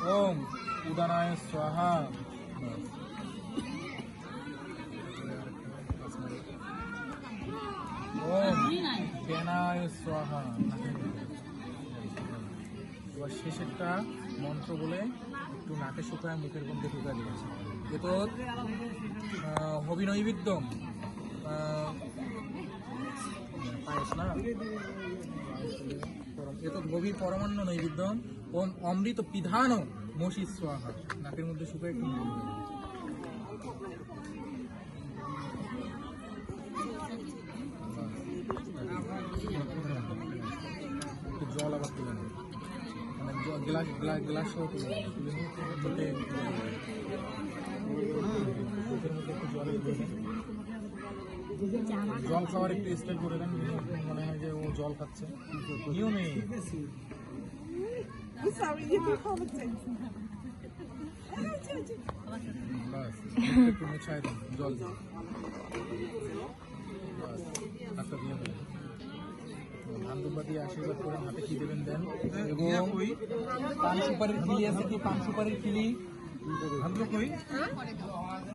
ওম উদানায় স্বাহা। ওম জ্ঞানায় স্বাহা। এবার শেষেরটা মন্ত্র বলে একটু নাকে শুকায় মুখের মধ্যে ঢুকা দিয়েছে। এ তো হবিনৈবেদ্যম পায়েস না, এত গভীর পরমান্ন নৈবেদ্যম। ওম অমৃত পিধান মসি স্বাহা। নাকের মধ্যে শুকায় একটু জল আবার তুলে নেবে, মানে গ্লাস গ্লাস গ্লাস সহ তুলে নেবে, তুলে নিয়ে মুখের মধ্যে একটু জল জল খাওয়ার একটু স্টাইল করে দেন, মনে হয় যে ও জল খাচ্ছে নিয়মে। একটু মুছায় দেন জল দিয়ে, হাতটা দিয়ে দেবেন, ধান দুব্বা দিয়ে আশীর্বাদ করেন, হাতে কি দেবেন দেন। এবং পান সুপারির খিলি আছে কি? পান সুপারির খিলি